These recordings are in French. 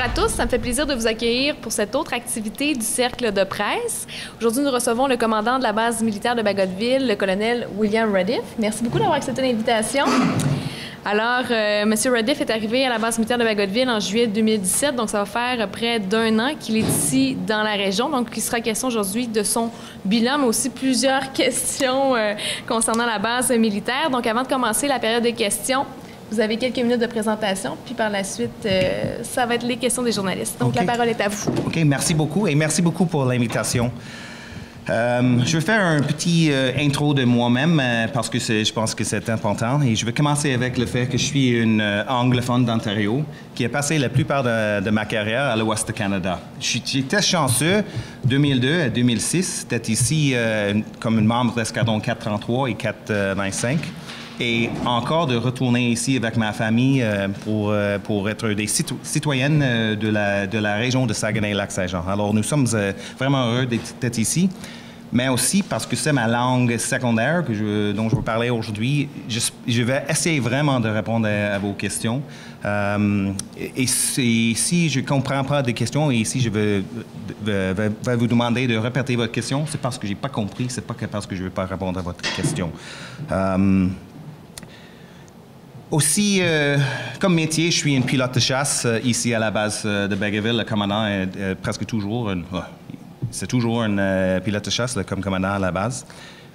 à tous, ça me fait plaisir de vous accueillir pour cette autre activité du Cercle de presse. Aujourd'hui, nous recevons le commandant de la base militaire de Bagotville, le colonel William Rediff. Merci beaucoup d'avoir accepté l'invitation. Alors, M. Rediff est arrivé à la base militaire de Bagotville en juillet 2017, donc ça va faire près d'un an qu'il est ici dans la région. Donc, il sera question aujourd'hui de son bilan, mais aussi plusieurs questions concernant la base militaire. Donc, avant de commencer la période de questions, vous avez quelques minutes de présentation, puis par la suite, ça va être les questions des journalistes. Donc, la parole est à vous. OK, merci beaucoup et merci beaucoup pour l'invitation. Je vais faire un petit intro de moi-même parce que je pense que c'est important et je vais commencer avec le fait que je suis une anglophone d'Ontario qui a passé la plupart de ma carrière à l'ouest du Canada. J'étais chanceux, 2002 à 2006, d'être ici comme un membre d'escadron 433 et 425 et encore de retourner ici avec ma famille pour être des citoyennes de la région de Saguenay-Lac-Saint-Jean. Alors, nous sommes vraiment heureux d'être ici, mais aussi parce que c'est ma langue secondaire dont je veux parler aujourd'hui. Je vais essayer vraiment de répondre à vos questions. Et si je ne comprends pas des questions et si je vais vous demander de répéter votre question, c'est parce que je n'ai pas compris, c'est pas parce que je ne veux pas répondre à votre question. Aussi, comme métier, je suis un pilote de chasse ici à la base de Bagotville. Le commandant est presque toujours c'est toujours un pilote de chasse comme commandant à la base.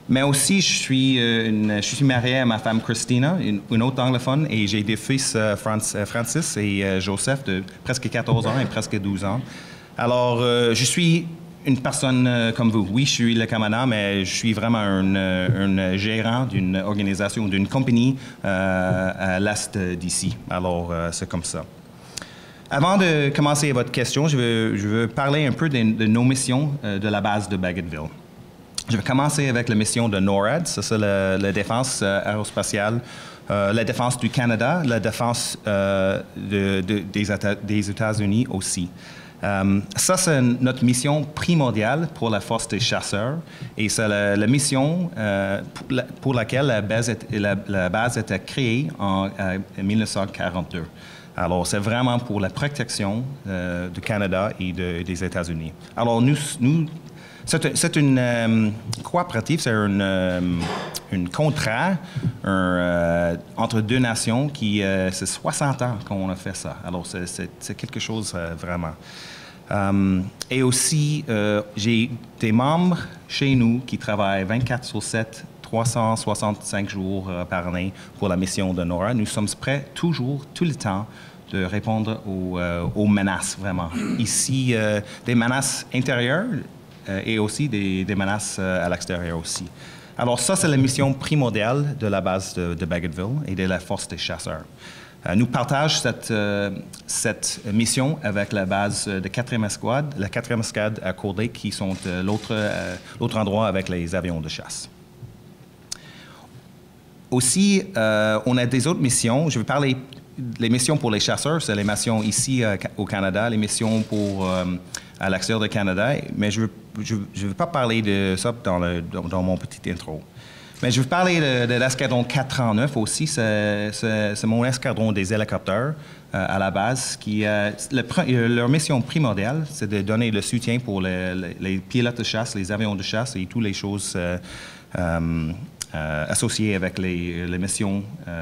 Mais aussi, je suis marié à ma femme Christina, une autre anglophone, et j'ai des fils Francis et Joseph de presque 14 ans et presque 12 ans. Alors, je suis une personne comme vous. Oui, je suis le commandant, mais je suis vraiment un gérant d'une organisation, d'une compagnie à l'est d'ici. Alors, c'est comme ça. Avant de commencer votre question, je veux parler un peu de nos missions de la base de Bagotville. Je vais commencer avec la mission de NORAD, ça c'est la défense aérospatiale, la défense du Canada, la défense des États-Unis aussi. Ça, c'est notre mission primordiale pour la force des chasseurs et c'est la mission pour laquelle la base était créée en 1942. Alors, c'est vraiment pour la protection du Canada et des États-Unis. Alors, c'est une coopérative, c'est un contrat entre deux nations c'est 60 ans qu'on a fait ça. Alors, c'est quelque chose vraiment. Et aussi, j'ai des membres chez nous qui travaillent 24/7, 365 jours par année pour la mission de NORAD. Nous sommes prêts toujours, tout le temps, de répondre aux menaces, vraiment. Ici, des menaces intérieures et aussi des menaces à l'extérieur aussi. Alors ça, c'est la mission primordiale de la base de Bagotville et de la force des chasseurs. Nous partageons cette mission avec la base de 4e escouade, la 4e escouade à Cold Lake, qui sont l'autre endroit avec les avions de chasse. Aussi, on a des autres missions. Je vais parler des missions pour les chasseurs, c'est les missions ici au Canada, les missions à l'extérieur du Canada, mais je ne vais pas parler de ça dans mon petit intro. Mais je vais parler de l'escadron 439 aussi. C'est mon escadron des hélicoptères à la base. Leur mission primordiale, c'est de donner le soutien pour les pilotes de chasse, les avions de chasse et toutes les choses associées avec les missions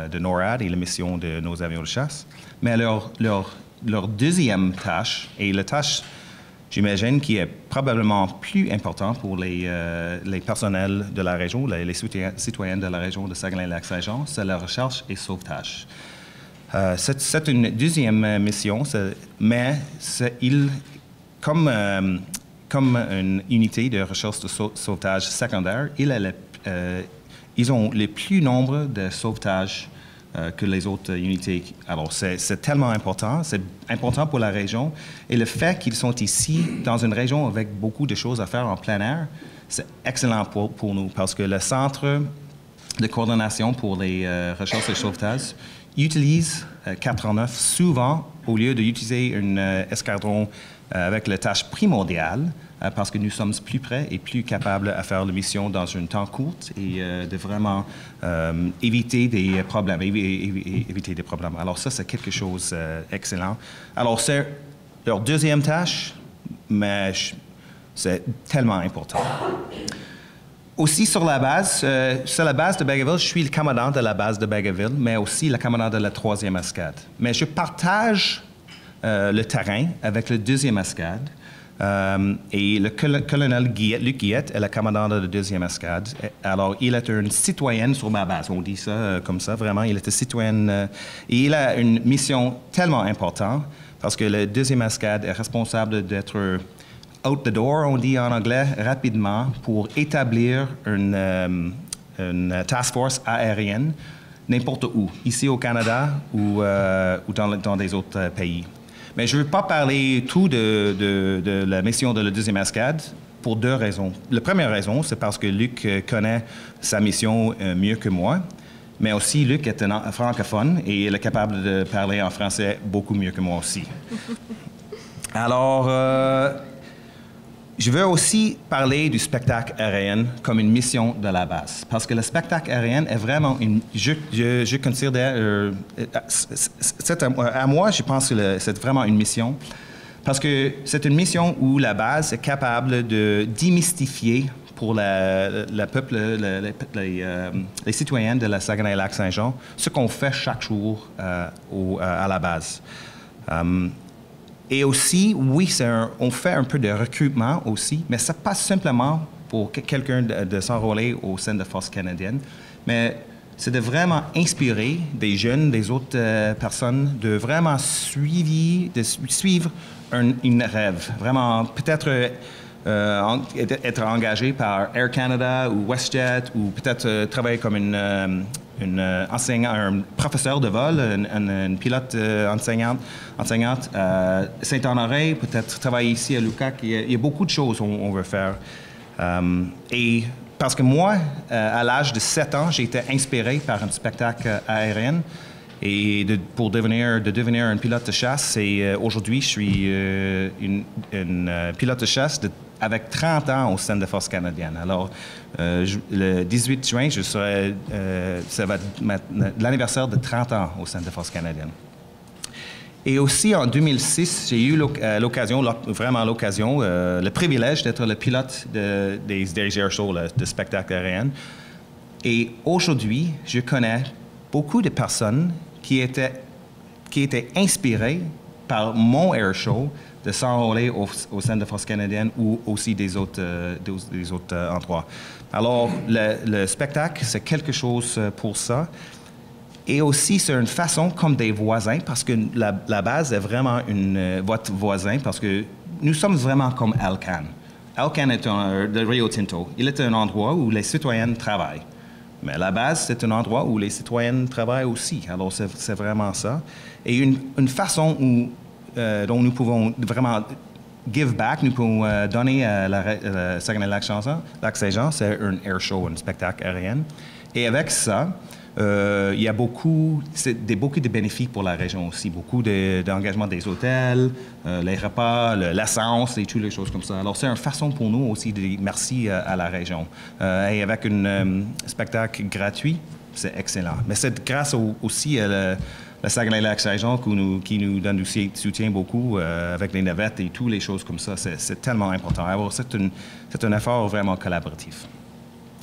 de NORAD et les missions de nos avions de chasse. Mais leur deuxième tâche, et la tâche, j'imagine, qui est probablement plus important pour les personnels de la région, les citoyens de la région de Saguenay-Lac-Saint-Jean, c'est la recherche et sauvetage. C'est une deuxième mission, mais comme une unité de recherche et sauvetage secondaire, ils ont le plus nombre de sauvetages que les autres unités. Alors, c'est tellement important. C'est important pour la région. Et le fait qu'ils sont ici, dans une région avec beaucoup de choses à faire en plein air, c'est excellent pour nous parce que le centre de coordination pour les recherches et sauvetage utilise 409 souvent au lieu d'utiliser un escadron avec la tâche primordiale parce que nous sommes plus prêts et plus capables à faire la mission dans un temps court et de vraiment éviter des problèmes. Alors ça, c'est quelque chose d'excellent. Alors, leur deuxième tâche, mais c'est tellement important. Aussi sur la base de Bagotville, je suis le commandant de la base de Bagotville, mais aussi le commandant de la 3e escadre. Mais je partage le terrain avec le 2e escadre. Et le colonel Luc Guillette est le commandant de la 2e escadre. Alors, il est un citoyen sur ma base. On dit ça comme ça, vraiment. Il est un citoyen. Et il a une mission tellement importante parce que le 2e escadre est responsable d'être out the door, on dit en anglais, rapidement, pour établir une task force aérienne n'importe où, ici au Canada ou dans des autres pays. Mais je ne veux pas parler tout de la mission de la 2e escadre pour 2 raisons. La première raison, c'est parce que Luc connaît sa mission mieux que moi, mais aussi Luc est un francophone et il est capable de parler en français beaucoup mieux que moi aussi. Alors, je veux aussi parler du spectacle aérien comme une mission de la base, parce que le spectacle aérien est vraiment je considère, à moi, je pense que c'est vraiment une mission, parce que c'est une mission où la base est capable de démystifier pour le peuple, les citoyens de la Saguenay-Lac-Saint-Jean, ce qu'on fait chaque jour à la base. Et aussi, oui, on fait un peu de recrutement aussi, mais ce n'est pas simplement pour quelqu'un de s'enrôler au sein de Force canadienne, mais c'est de vraiment inspirer des jeunes, des autres personnes, de vraiment suivre une rêve. Vraiment, peut-être être engagé par Air Canada ou WestJet, ou peut-être travailler comme un professeur de vol, une pilote enseignante à Saint-Honoré, peut-être travailler ici à Lucac. Il y a beaucoup de choses qu'on veut faire. Et parce que moi, à l'âge de 7 ans, j'ai été inspiré par un spectacle aérien. Et pour devenir un pilote de chasse, aujourd'hui, je suis une pilote de chasse avec 30 ans au sein de Force canadienne. Alors, le 18 juin, ça va être l'anniversaire de 30 ans au sein de Force canadienne. Et aussi, en 2006, j'ai eu l'occasion, le privilège d'être le pilote des Air Show, de spectacle aérien. Et aujourd'hui, je connais beaucoup de personnes qui étaient inspirées par mon air show de s'enrôler au sein de Force canadienne ou aussi des autres endroits. Alors, le spectacle, c'est quelque chose pour ça. Et aussi, c'est une façon comme des voisins, parce que la base est vraiment votre voisin, parce que nous sommes vraiment comme Alcan. Alcan est de Rio Tinto. Il est un endroit où les citoyens travaillent. Mais la base, c'est un endroit où les citoyens travaillent aussi. Alors, c'est vraiment ça. Et une façon dont nous pouvons vraiment give back, nous pouvons donner à la Saguenay-Lac-Saint-Jean, c'est un air show, un spectacle aérien. Et avec ça, il y a beaucoup de bénéfices pour la région aussi. Beaucoup d'engagement des hôtels, les repas, l'essence et toutes les choses comme ça. Alors, c'est une façon pour nous aussi de dire merci à la région. Et avec un spectacle gratuit, c'est excellent. Mais c'est grâce aussi à la Saguenay-Lac-Saint-Jean qui nous donne du soutien beaucoup avec les navettes et toutes les choses comme ça. C'est tellement important. Alors, c'est un effort vraiment collaboratif.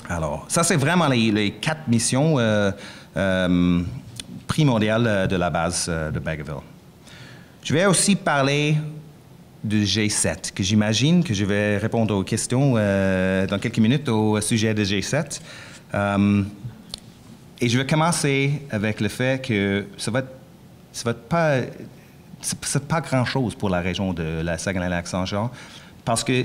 Alors, ça, c'est vraiment les 4 missions primordiales de la base de Bagotville. Je vais aussi parler du G7, que j'imagine que je vais répondre aux questions dans quelques minutes au sujet de G7. Et je vais commencer avec le fait que c'est pas grand-chose pour la région de la Saguenay-Lac-Saint-Jean, parce que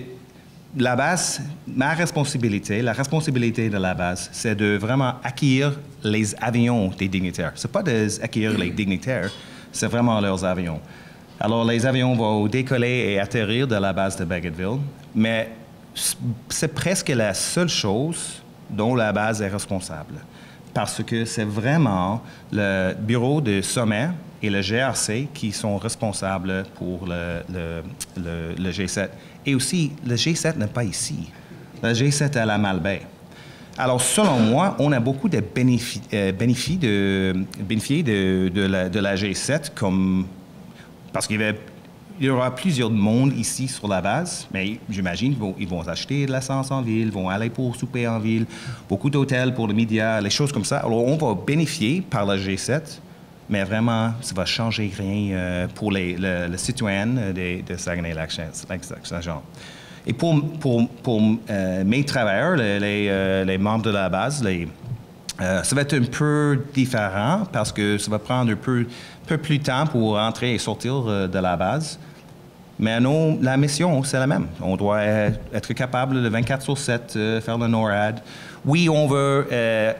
la base, la responsabilité de la base, c'est de vraiment accueillir les avions des dignitaires. Ce n'est pas d'accueillir les dignitaires, c'est vraiment leurs avions. Alors, les avions vont décoller et atterrir de la base de Bagotville, mais c'est presque la seule chose dont la base est responsable, parce que c'est vraiment le bureau de sommet et le GRC qui sont responsables pour le G7. Et aussi, le G7 n'est pas ici. Le G7 est à la Malbaie. Alors, selon moi, on a beaucoup de bénéfices de la G7, parce qu'il y avait il y aura plusieurs mondes ici sur la base, mais j'imagine qu'ils vont acheter de l'essence en ville, vont aller pour souper en ville, beaucoup d'hôtels pour les médias, les choses comme ça. Alors, on va bénéficier par la G7, mais vraiment, ça va changer rien pour les citoyens de Saguenay-Lac-Saint-Jean. Et pour mes travailleurs, les membres de la base, ça va être un peu différent parce que ça va prendre un peu plus de temps pour entrer et sortir de la base. Mais non, la mission, c'est la même. On doit être capable de 24/7 faire le NORAD. Oui, on veut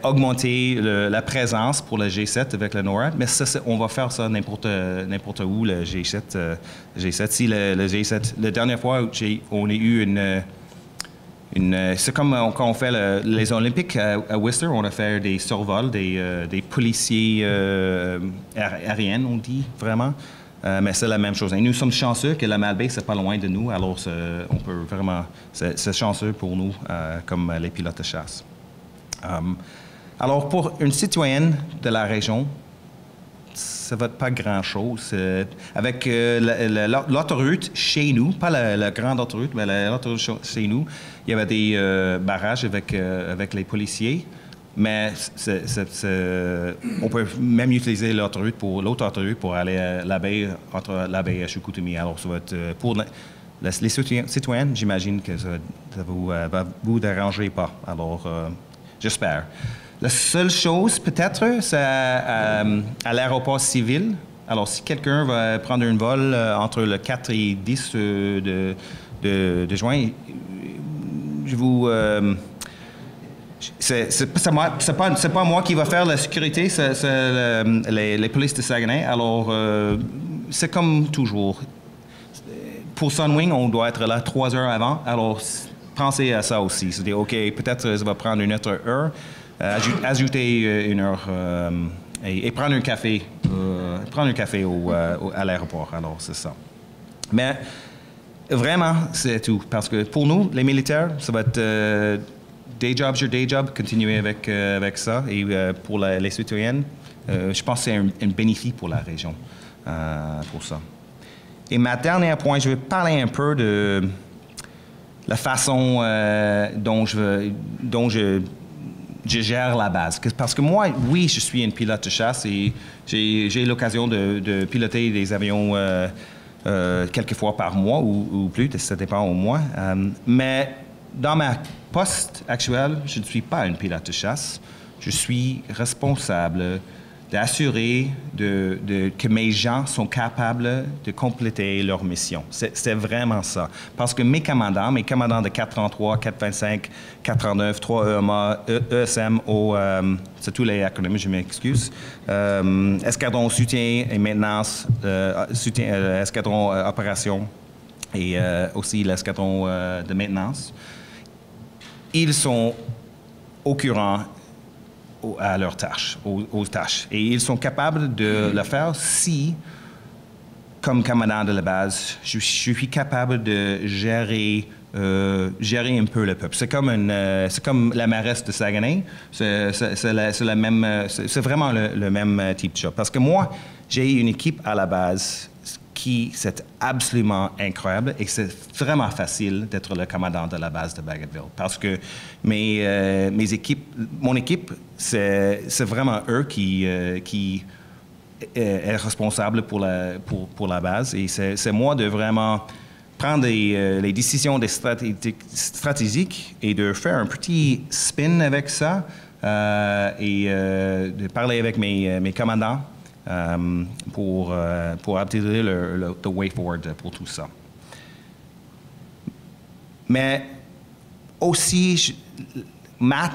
augmenter la présence pour le G7 avec le NORAD, mais on va faire ça n'importe où, le G7. Si le G7, la dernière fois, on a eu c'est comme quand on fait les Olympiques à Worcester, on a fait des survols des policiers aériens, on dit vraiment. Mais c'est la même chose. Et nous sommes chanceux que la Malbaie, c'est pas loin de nous, alors on peut vraiment, c'est chanceux pour nous comme les pilotes de chasse. Alors pour une citoyenne de la région, ça va être pas grand-chose. Avec l'autoroute chez nous, pas la grande autoroute, mais l'autoroute chez nous, il y avait des barrages avec les policiers. Mais on peut même utiliser l'autre autoroute pour aller à la baie, entre la baie et Chicoutimi. Alors, ça va être pour les citoyens, j'imagine que ça va vous déranger pas. Alors, j'espère. La seule chose, peut-être, c'est à l'aéroport civil. Alors, si quelqu'un va prendre un vol entre le 4 et 10 de juin, je vous... c'est pas moi qui va faire la sécurité, c'est les polices de Saguenay. Alors, c'est comme toujours. Pour Sunwing, on doit être là 3 heures avant. Alors, pensez à ça aussi. C'est-à-dire, OK, peut-être ça va prendre une autre heure. Ajouter une heure et prendre un café. À l'aéroport. Alors, c'est ça. Mais vraiment, c'est tout. Parce que pour nous, les militaires, ça va être... day job's your day job, continuer avec ça. Et pour les citoyennes, je pense que c'est un bénéfice pour la région, pour ça. Et ma dernière point, je vais parler un peu de la façon dont je gère la base. Parce que moi, oui, je suis un pilote de chasse et j'ai l'occasion de piloter des avions quelques fois par mois ou plus, ça dépend au mois. Mais dans ma poste actuel, je ne suis pas un pilote de chasse. Je suis responsable d'assurer que mes gens sont capables de compléter leur mission. C'est vraiment ça. Parce que mes commandants de 433, 425, 439, 3 EMA, ESM, c'est tous les acronymes, je m'excuse, escadron soutien et maintenance, escadron opération et aussi l'escadron de maintenance. Ils sont au courant à leurs tâches, aux tâches. Et ils sont capables de le faire si, comme commandant de la base, je suis capable de gérer un peu le peuple. C'est comme la mairesse de Saguenay. C'est vraiment le même type de job. Parce que moi, j'ai une équipe à la base c'est absolument incroyable et c'est vraiment facile d'être le commandant de la base de Bagotville parce que mon équipe, c'est vraiment eux qui est responsable pour la base et c'est moi de vraiment prendre les décisions stratégiques et de faire un petit spin avec ça et de parler avec mes commandants. Pour obtenir le way forward pour tout ça. Mais aussi, ma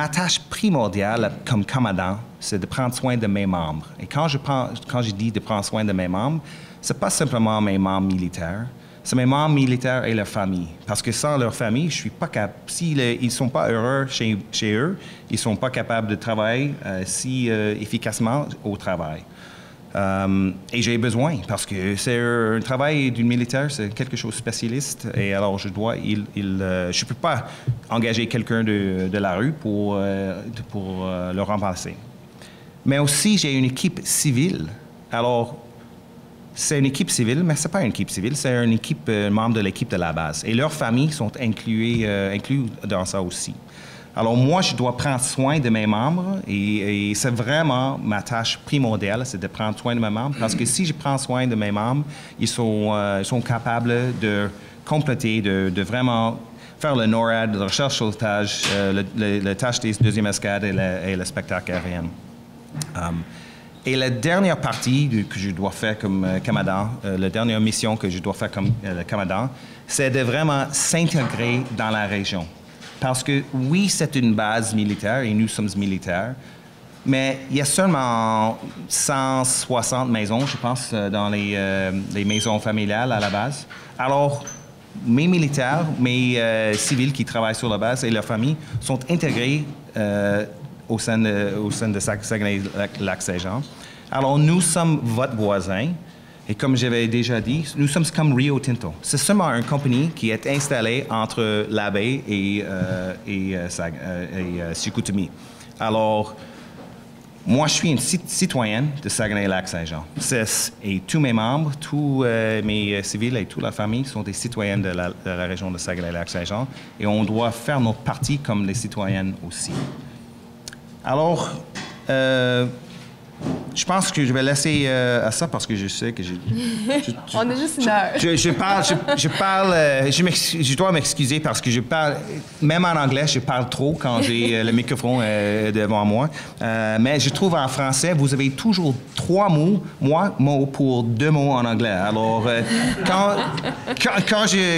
tâche primordiale comme commandant, c'est de prendre soin de mes membres. Et quand je dis de prendre soin de mes membres, c'est pas simplement mes membres militaires, c'est mes membres militaires et leur famille. Parce que sans leur famille, je suis pas capable. S'ils ne sont pas heureux chez eux, ils ne sont pas capables de travailler si efficacement au travail. Et j'ai besoin, parce que c'est un travail du militaire, c'est quelque chose de spécialiste. Et alors, je ne peux pas engager quelqu'un de la rue pour le remplacer. Mais aussi, j'ai une équipe civile. Alors, c'est une équipe civile, mais ce n'est pas une équipe civile, c'est une équipe, membre de l'équipe de la base. Et leurs familles sont inclus dans ça aussi. Alors moi, je dois prendre soin de mes membres et c'est vraiment ma tâche primordiale, c'est de prendre soin de mes membres parce que si je prends soin de mes membres, ils sont capables de compléter, de vraiment faire le NORAD, la recherche sauvetage, le tâche des deuxièmes escades et le spectacle aérien. Et la dernière partie que je dois faire comme commandant, la dernière mission que je dois faire comme commandant, c'est de vraiment s'intégrer dans la région. Parce que oui, c'est une base militaire et nous sommes militaires, mais il y a seulement 160 maisons, je pense, dans les maisons familiales à la base. Alors, mes militaires, mes civils qui travaillent sur la base et leurs familles sont intégrés au sein de Saguenay-Lac-Saint-Jean. Alors, nous sommes votre voisin. Et comme j'avais déjà dit, nous sommes comme Rio Tinto. C'est seulement une compagnie qui est installée entre la baie et Chicoutimi. Alors, moi, je suis une citoyenne de Saguenay-Lac-Saint-Jean. Et tous mes membres, tous mes civils et toute la famille sont des citoyennes de la région de Saguenay-Lac-Saint-Jean. Et on doit faire notre partie comme les citoyennes aussi. Alors, je pense que je vais laisser à ça parce que je sais que on a juste une heure. Je dois m'excuser parce que je parle, même en anglais, je parle trop quand j'ai le microphone devant moi. Mais je trouve en français, vous avez toujours 3 mots pour 2 mots en anglais. Alors, quand j'ai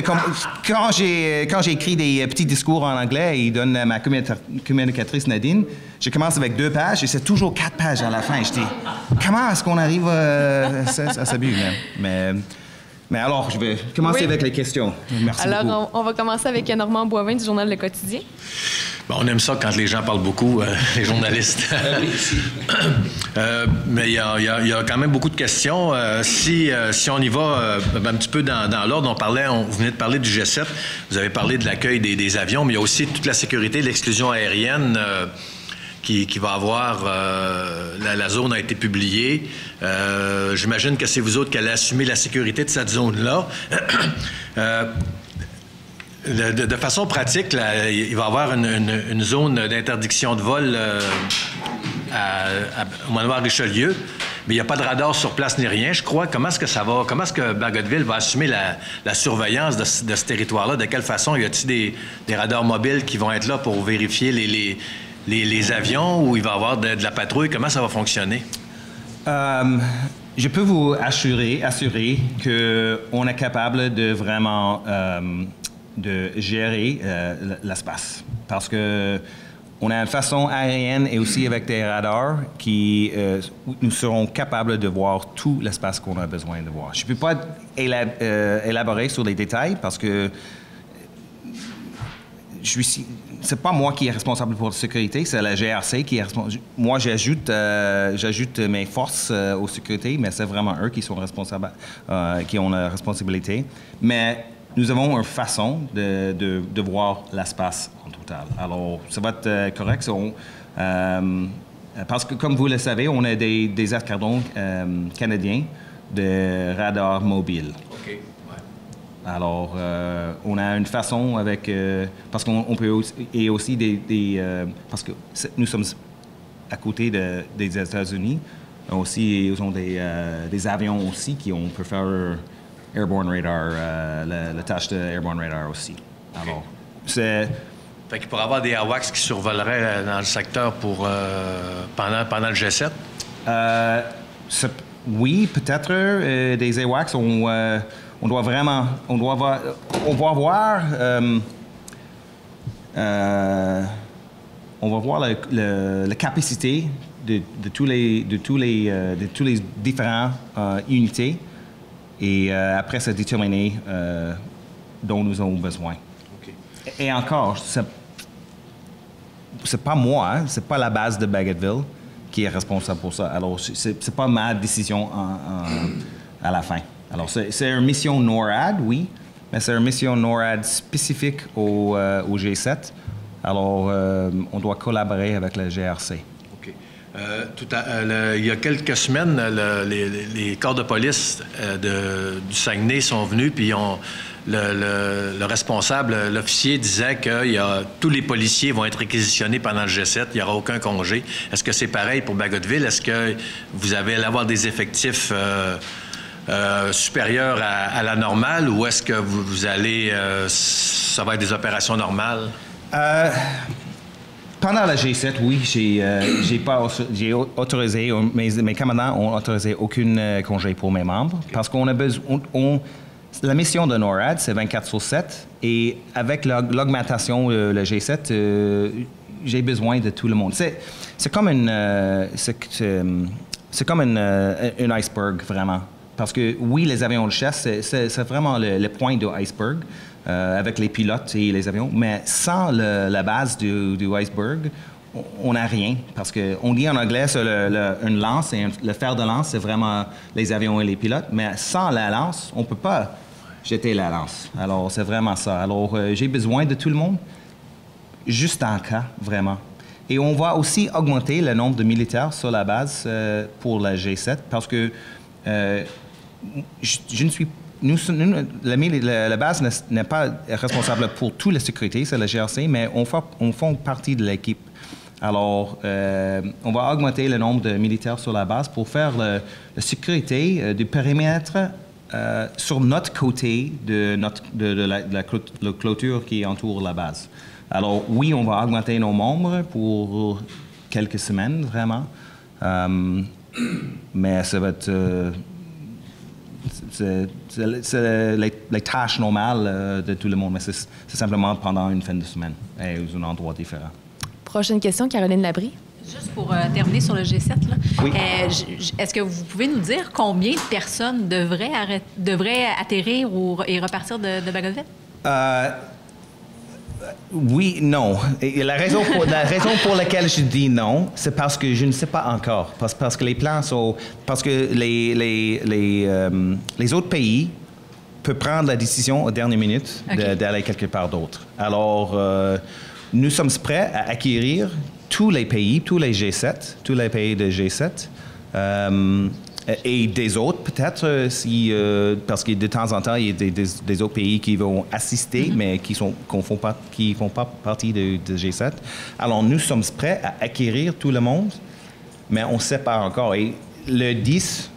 écrit des petits discours en anglais et donne à ma communicatrice Nadine, je commence avec 2 pages et c'est toujours 4 pages à la fin. Je dis, comment est-ce qu'on arrive à ce but? Mais alors, je vais commencer avec les questions. Merci beaucoup. Alors, on va commencer avec Normand Boivin du Journal Le Quotidien. Bon, on aime ça quand les gens parlent beaucoup, les journalistes. Mais il y a quand même beaucoup de questions. Si on y va un petit peu dans l'ordre, vous venez de parler du G7, vous avez parlé de l'accueil des avions, mais il y a aussi toute la sécurité, l'exclusion aérienne. Qui va avoir... la zone a été publiée. J'imagine que c'est vous autres qui allez assumer la sécurité de cette zone-là. De façon pratique, là, il va y avoir une zone d'interdiction de vol au manoir Richelieu, mais il n'y a pas de radar sur place ni rien, je crois. Comment est-ce que Bagotville va assumer la surveillance de ce territoire-là? De quelle façon? Y a-t-il des radars mobiles qui vont être là pour vérifier les avions ou il va y avoir de la patrouille? Comment ça va fonctionner? Je peux vous assurer qu'on est capable de vraiment de gérer l'espace. Parce que on a une façon aérienne et aussi avec des radars qui nous serons capables de voir tout l'espace qu'on a besoin de voir. Je ne peux pas élaborer sur les détails parce que c'est pas moi qui est responsable pour la sécurité, c'est la GRC qui est responsable. Moi, j'ajoute mes forces aux sécurités, mais c'est vraiment eux qui sont responsables, qui ont la responsabilité. Mais nous avons une façon de voir l'espace en total. Alors, ça va être correct. Parce que, comme vous le savez, on a des escadrons canadiens de radars mobiles. OK. Alors, on a une façon avec... parce qu'on peut aussi... Et aussi parce que nous sommes à côté des États-Unis. Aussi, ils ont des avions aussi on peut faire airborne radar, la tâche de airborne radar aussi. Alors, c'est... Fait qu'il pourrait y avoir des AWACS qui survoleraient dans le secteur pendant le G7? Oui, peut-être des AWACS. On va voir la capacité de tous les différents unités et après ça déterminer dont nous avons besoin. Okay. Et encore, c'est pas moi, hein, c'est pas la base de Bagotville qui est responsable pour ça. Alors c'est pas ma décision à la fin. Alors, c'est une mission NORAD, oui, mais c'est une mission NORAD spécifique au G7. Alors, on doit collaborer avec la GRC. OK. Il y a quelques semaines, les corps de police du Saguenay sont venus, puis le responsable, l'officier disait que tous les policiers vont être réquisitionnés pendant le G7, il n'y aura aucun congé. Est-ce que c'est pareil pour Bagotville? Est-ce que vous allez avoir des effectifs supérieurs à la normale, ou est-ce que vous allez... ça va être des opérations normales? Pendant la G7, oui, j'ai autorisé, mes commandants ont autorisé aucun congé pour mes membres parce qu'on a besoin. La mission de NORAD, c'est 24/7, et avec l'augmentation le G7, j'ai besoin de tout le monde. C'est comme un iceberg, vraiment. Parce que oui, les avions de chasse, c'est vraiment le point de l'iceberg. Avec les pilotes et les avions, mais sans la base du iceberg, on n'a rien. Parce qu'on dit en anglais, c'est une lance, et le fer de lance, c'est vraiment les avions et les pilotes, mais sans la lance, on ne peut pas jeter la lance. Alors, c'est vraiment ça. Alors, j'ai besoin de tout le monde, juste en cas, vraiment. Et on va aussi augmenter le nombre de militaires sur la base pour la G7, parce que je ne suis pas... la base n'est pas responsable pour toute la sécurité, c'est la GRC, mais on fait partie de l'équipe. Alors, on va augmenter le nombre de militaires sur la base pour faire la sécurité du périmètre sur notre côté de la clôture qui entoure la base. Alors, oui, on va augmenter nos membres pour quelques semaines, vraiment, mais ça va être... c'est les tâches normales de tout le monde, mais c'est simplement pendant une fin de semaine et dans un endroit différent. Prochaine question, Caroline Labrie. Juste pour terminer sur le G7, là, oui. Est-ce que vous pouvez nous dire combien de personnes devraient atterrir et repartir de Bagotville? Oui, non. Et la raison pour laquelle je dis non, c'est parce que je ne sais pas encore. Parce que les plans sont... Parce que les autres pays peuvent prendre la décision aux dernières minutes d'aller quelque part d'autre. Alors, nous sommes prêts à acquérir tous les pays, tous les G7, tous les pays de G7. Et des autres, peut-être, parce que de temps en temps, il y a des autres pays qui vont assister, mais qui ne font pas partie de G7. Alors, nous sommes prêts à acquérir tout le monde, mais on ne sait pas encore. Et le 10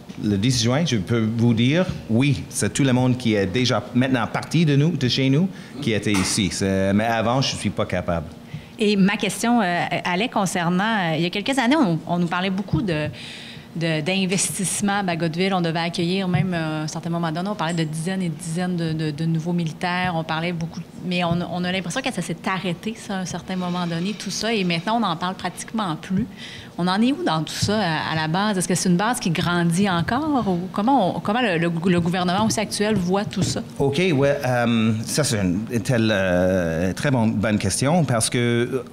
juin, je peux vous dire, oui, c'est tout le monde qui est déjà maintenant parti de chez nous, qui était ici. Mais avant, je ne suis pas capable. Et ma question allait concernant... il y a quelques années, on nous parlait beaucoup d'investissement à Bagotville. On devait accueillir même, à un certain moment donné, on parlait de dizaines et dizaines de nouveaux militaires. On parlait beaucoup... Mais on a l'impression que ça s'est arrêté, ça, à un certain moment donné, tout ça. Et maintenant, on n'en parle pratiquement plus. On en est où dans tout ça, à la base? Est-ce que c'est une base qui grandit encore? Ou comment le gouvernement aussi actuel voit tout ça? OK, oui. Ça, c'est une très bonne question, parce que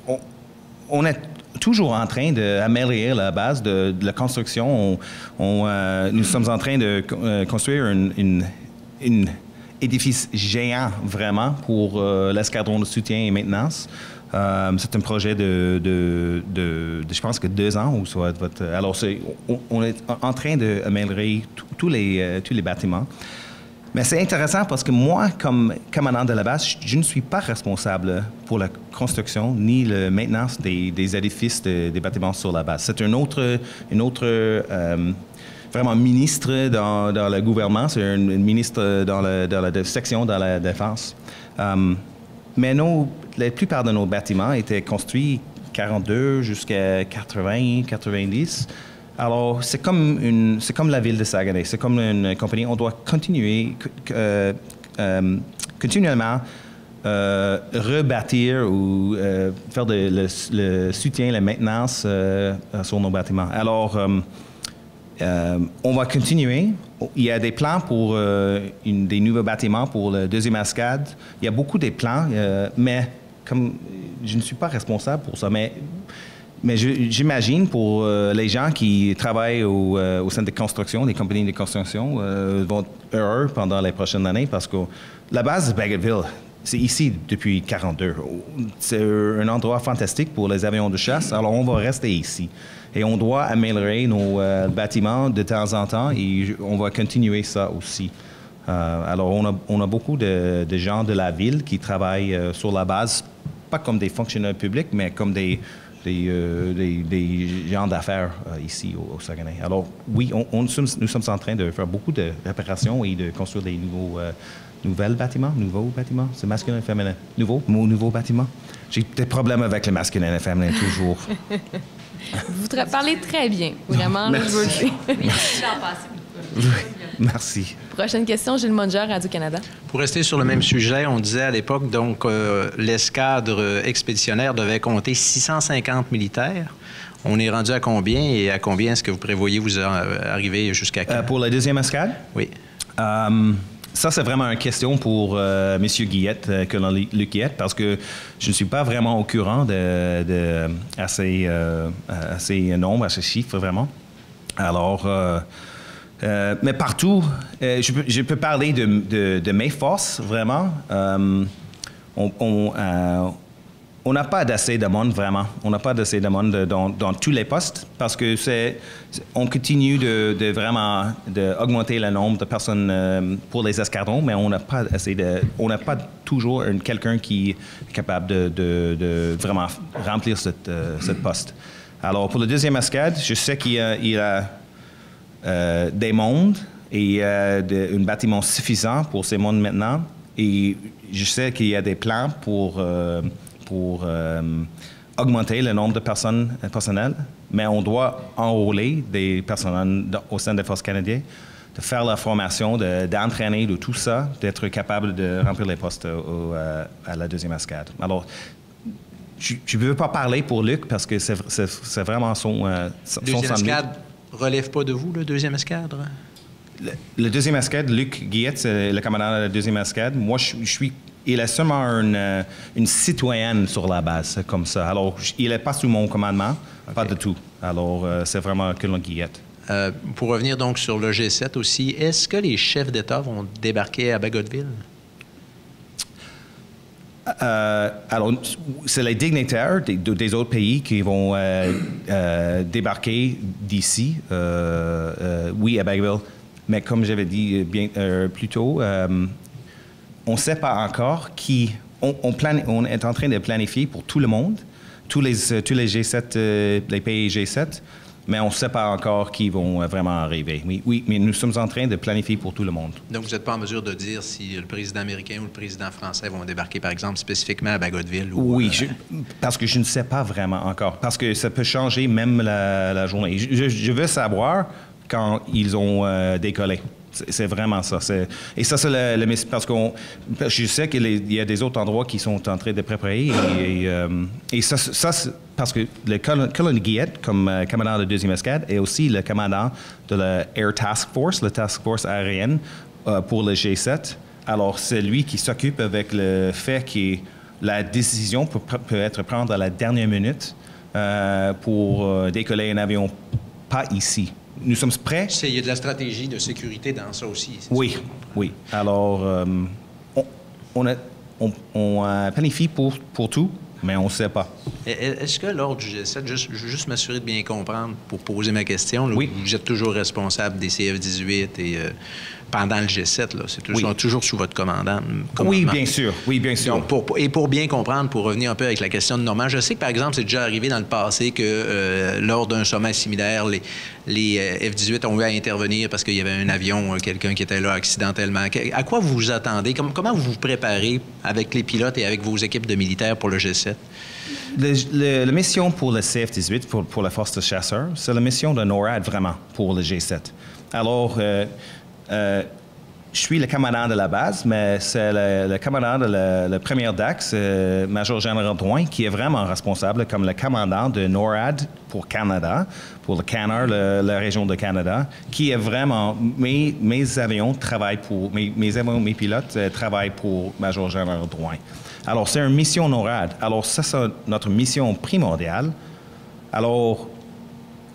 on est toujours en train d'améliorer la base de la construction. Nous sommes en train de construire un édifice géant, vraiment, pour l'escadron de soutien et maintenance. C'est un projet de je pense que 2 ans. Alors, on est en train d'améliorer tous les bâtiments. Mais c'est intéressant parce que moi, comme commandant de la base, je ne suis pas responsable pour la construction ni la maintenance des édifices des bâtiments sur la base. C'est une autre vraiment ministre dans le gouvernement, c'est un ministre dans la section de la défense. Mais la plupart de nos bâtiments étaient construits 42 jusqu'à 80, 90. Alors, c'est comme la ville de Saguenay, c'est comme une compagnie. On doit continuer continuellement rebâtir ou faire le soutien, la maintenance sur nos bâtiments. Alors, on va continuer. Il y a des plans pour des nouveaux bâtiments pour le deuxième escadre. Il y a beaucoup de plans, mais comme je ne suis pas responsable pour ça, mais j'imagine pour les gens qui travaillent au sein de construction, des compagnies de construction, vont être heureux pendant les prochaines années parce que la base de Bagotville, c'est ici depuis 1942. C'est un endroit fantastique pour les avions de chasse, alors on va rester ici. Et on doit améliorer nos bâtiments de temps en temps et on va continuer ça aussi. Alors on a beaucoup de gens de la ville qui travaillent sur la base, pas comme des fonctionnaires publics, mais comme des gens d'affaires ici au Saguenay. Alors oui, nous sommes en train de faire beaucoup de réparations et de construire des nouveaux bâtiments, c'est masculin et féminin. Nouveaux bâtiments. J'ai des problèmes avec le masculin et le féminin, toujours. Vous parlez très bien, vraiment. Merci. Merci. Merci. Prochaine question, Gilles Munger, Radio-Canada. Pour rester sur le même sujet, on disait à l'époque, donc, l'escadre expéditionnaire devait compter 650 militaires. On est rendu à combien et à combien est-ce que vous prévoyez vous arriver jusqu'à quand? Pour la deuxième escadre? Oui. Ça, c'est vraiment une question pour M. Guillette, colonel Luc Guillette, parce que je ne suis pas vraiment au courant à ces nombres, à ces chiffres, vraiment. Alors, mais partout, je peux parler de mes forces, vraiment. On n'a pas d'assez de monde, vraiment. On n'a pas d'assez de monde dans tous les postes parce que on continue de vraiment augmenter le nombre de personnes pour les escadrons, mais on n'a pas toujours quelqu'un qui est capable de vraiment remplir cette poste. Alors, pour le deuxième escadre, je sais qu'il y a des mondes et un bâtiment suffisant pour ces mondes maintenant. Et je sais qu'il y a des plans pour augmenter le nombre de personnel, mais on doit enrôler des personnels au sein des forces canadiennes, de faire la formation, d'entraîner, de tout ça, d'être capable de remplir les postes à la deuxième escadre. Alors, je ne veux pas parler pour Luc parce que c'est vraiment son deuxième escadre ne relève pas de vous, le deuxième escadre? Le deuxième escadre, Luc Guillette, c'est le commandant de la deuxième escadre. Moi, il est seulement une citoyenne sur la base, comme ça. Alors, il n'est pas sous mon commandement, pas du tout. Alors, c'est vraiment colonel Guillette. Pour revenir donc sur le G7 aussi, est-ce que les chefs d'État vont débarquer à Bagotville? Alors, c'est les dignitaires des autres pays qui vont débarquer d'ici, oui, à Bagotville. Mais comme j'avais dit plus tôt, on ne sait pas encore qui. On est en train de planifier pour tout le monde, tous les G7, les pays G7, mais on ne sait pas encore qui vont vraiment arriver. Oui, mais nous sommes en train de planifier pour tout le monde. Donc, vous n'êtes pas en mesure de dire si le président américain ou le président français vont débarquer, par exemple, spécifiquement à Bagotville? Oui, parce que je ne sais pas vraiment encore, parce que ça peut changer même la journée. Je veux savoir quand ils ont décollé. C'est vraiment ça. Et ça, c'est le parce que je sais qu'il y a des autres endroits qui sont en train de préparer. Et ça c'est parce que le colonel Guillette, comme commandant de la deuxième escadre, est aussi le commandant de la Air Task Force, la Task Force aérienne pour le G7. Alors, c'est lui qui s'occupe avec le fait que la décision peut être prise à la dernière minute pour décoller un avion, pas ici. Nous sommes prêts. Il y a de la stratégie de sécurité dans ça aussi. Oui. Alors, on planifie pour tout, mais on ne sait pas. Est-ce que lors du G7, je veux juste m'assurer de bien comprendre pour poser ma question, là, oui. Vous êtes toujours responsable des CF-18 et pendant le G7, là, c'est toujours sous votre commandement. Oui, bien sûr. Donc, pour bien comprendre, pour revenir un peu avec la question de Normand, je sais que, par exemple, c'est déjà arrivé dans le passé que lors d'un sommet similaire, les F-18 ont eu à intervenir parce qu'il y avait un avion, quelqu'un qui était là accidentellement. À quoi vous vous attendez? Comment vous vous préparez avec les pilotes et avec vos équipes de militaires pour le G7? La mission pour le CF-18, pour la force de chasseurs, c'est la mission de NORAD, vraiment, pour le G7. Alors, je suis le commandant de la base, mais c'est le commandant de la première DAX, Major Général Drouin, qui est vraiment responsable comme le commandant de NORAD pour Canada, pour le CANAR, la région de Canada, qui est vraiment... Mes avions travaillent pour... Mes pilotes travaillent pour Major Général Drouin. Alors, c'est une mission NORAD. Alors, ça, c'est notre mission primordiale. Alors,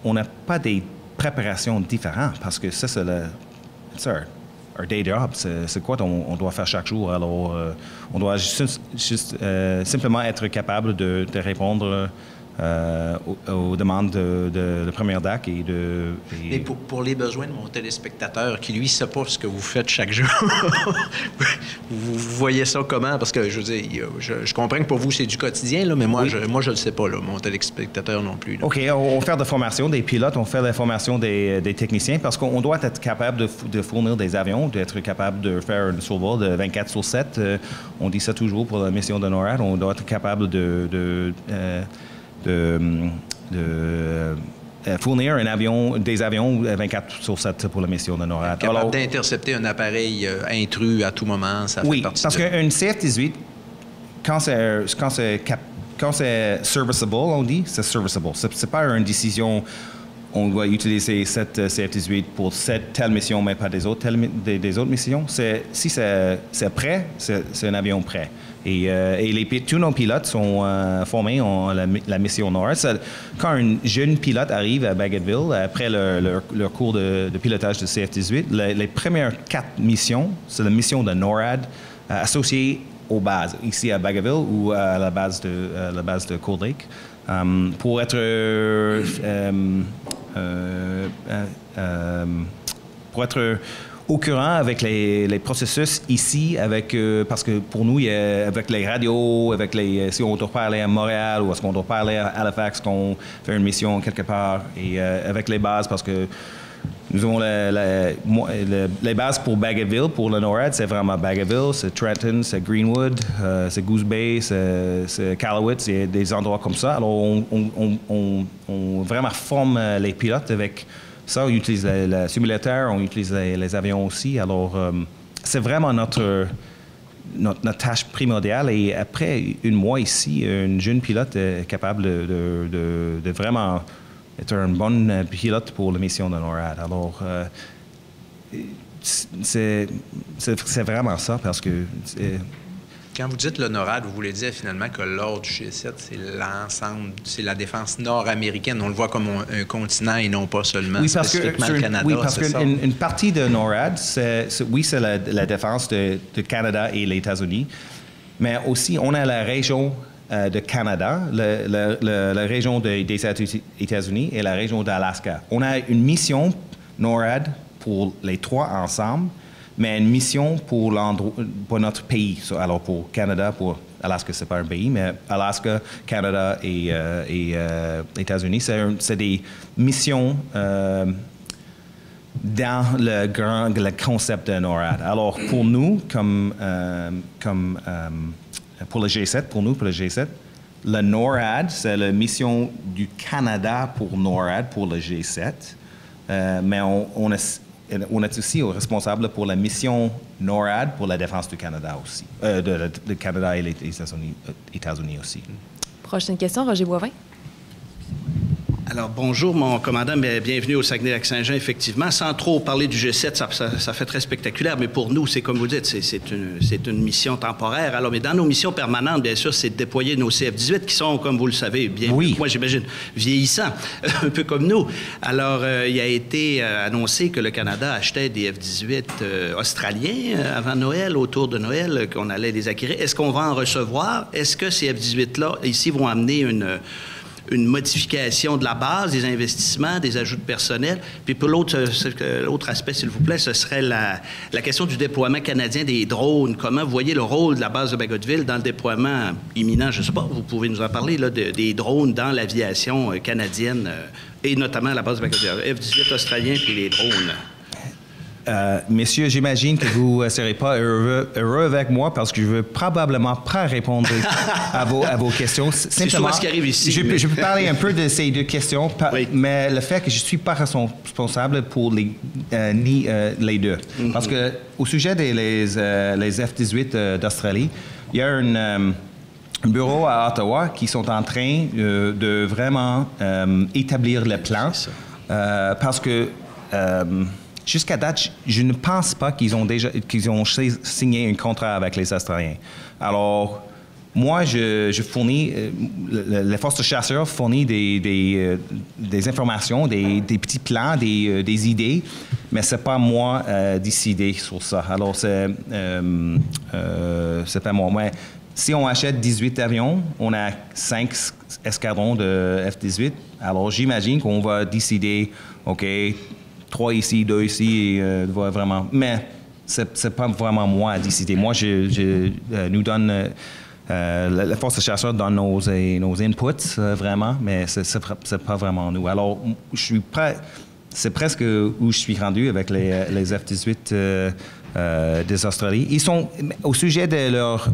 on n'a pas des préparations différentes parce que ça, c'est our day job, c'est quoi on doit faire chaque jour. Alors, on doit juste simplement être capable de répondre aux demandes de la première DAC Et pour les besoins de mon téléspectateur qui, lui, ne sait pas ce que vous faites chaque jour, vous voyez ça comment? Parce que, je veux dire, je comprends que pour vous, c'est du quotidien, là, mais moi, je ne le sais pas, là, mon téléspectateur non plus. Là. OK, on fait de la formation des pilotes, on fait de la formation des techniciens, parce qu'on doit être capable de fournir des avions, d'être capable de faire un survol de 24/7. On dit ça toujours pour la mission de NORAD, on doit être capable de fournir des avions 24/7 pour la mission de NORAD. Capable d'intercepter un appareil intrus à tout moment, ça fait partie parce qu'une CF-18, quand c'est serviceable, on dit, c'est serviceable. C'est pas une décision, on doit utiliser cette CF-18 pour telle mission, mais pas des autres missions. Si c'est prêt, c'est un avion prêt. Et tous nos pilotes sont formés en la mission NORAD. Quand un jeune pilote arrive à Bagotville, après leur cours de pilotage de CF-18, les premières 4 missions, c'est la mission de NORAD associée aux bases, ici à Bagotville ou à la base de Cold Lake, pour être au courant avec les processus ici, parce que pour nous, avec les radios, si on doit parler à Montréal ou est-ce qu'on doit parler à Halifax, qu'on fait une mission quelque part, et avec les bases, parce que nous avons les bases pour Bagotville, pour le NORAD, c'est vraiment Bagotville, c'est Trenton, c'est Greenwood, c'est Goose Bay, c'est Callowitz, c'est des endroits comme ça. Alors, on vraiment forme les pilotes avec ça. On utilise le simulateur, on utilise les avions aussi. Alors, c'est vraiment notre tâche primordiale. Et après un mois ici, une jeune pilote est capable de vraiment être un bon pilote pour la mission de NORAD. Alors, c'est vraiment ça, parce que... Quand vous dites le NORAD, vous voulez dire finalement que l'ordre du G7, c'est l'ensemble, c'est la défense nord-américaine. On le voit comme un continent et non pas seulement spécifiquement le Canada. Oui, parce qu'une partie de NORAD, c'est la défense de Canada et les États-Unis, mais aussi on a la région de Canada, la région des États-Unis et la région d'Alaska. On a une mission NORAD pour les 3 ensemble, mais une mission pour notre pays. Alors pour Canada, pour Alaska, c'est pas un pays, mais Alaska, Canada et États-Unis, c'est des missions dans le concept de NORAD. Alors pour nous, pour le G7, le NORAD, c'est la mission du Canada pour NORAD, pour le G7. Mais on est aussi responsable pour la mission NORAD pour la défense du Canada aussi, de Canada et les États-Unis aussi. Prochaine question, Roger Boivin. Alors, bonjour, mon commandant. Bienvenue au Saguenay-Lac-Saint-Jean, effectivement. Sans trop parler du G7, ça fait très spectaculaire, mais pour nous, c'est comme vous dites, c'est une mission temporaire. Alors, mais dans nos missions permanentes, bien sûr, c'est de déployer nos CF-18 qui sont, comme vous le savez, bien, moi, j'imagine, vieillissants, un peu comme nous. Alors, il a été annoncé que le Canada achetait des F-18 australiens avant Noël, autour de Noël, qu'on allait les acquérir. Est-ce qu'on va en recevoir? Est-ce que ces F-18-là, ici, vont amener une modification de la base, des investissements, des ajouts de personnel? Puis pour l'autre aspect, s'il vous plaît, ce serait la question du déploiement canadien des drones. Comment vous voyez le rôle de la base de Bagotville dans le déploiement imminent? Je ne sais pas, vous pouvez nous en parler, là, des drones dans l'aviation canadienne, et notamment la base de Bagotville. F-18 australien puis les drones. Messieurs, j'imagine que vous ne serez pas heureux avec moi parce que je ne veux probablement pas répondre à vos questions. C'est souvent ce qui arrive ici. Je peux parler un peu de ces 2 questions, mais le fait que je ne suis pas responsable pour les 2. Mm-hmm. Parce que au sujet des F-18 d'Australie, il y a un bureau à Ottawa qui sont en train de vraiment établir le plan. Parce que... jusqu'à date, je ne pense pas qu'ils ont signé un contrat avec les Australiens. Alors, moi, je fournis, les forces de chasseurs fournit des informations, des petits plans, des idées, mais c'est pas moi décider sur ça. Alors, c'est pas moi. Mais si on achète 18 avions, on a 5 escadrons de F-18. Alors, j'imagine qu'on va décider, OK, 3 ici, 2 ici, vraiment. Mais c'est pas vraiment moi à décider. Moi, nous donne... la force de chasseurs donne nos inputs, vraiment, mais c'est pas vraiment nous. Alors, je suis prêt... C'est presque où je suis rendu avec les F-18 des Australiens. Ils sont, au sujet de leur...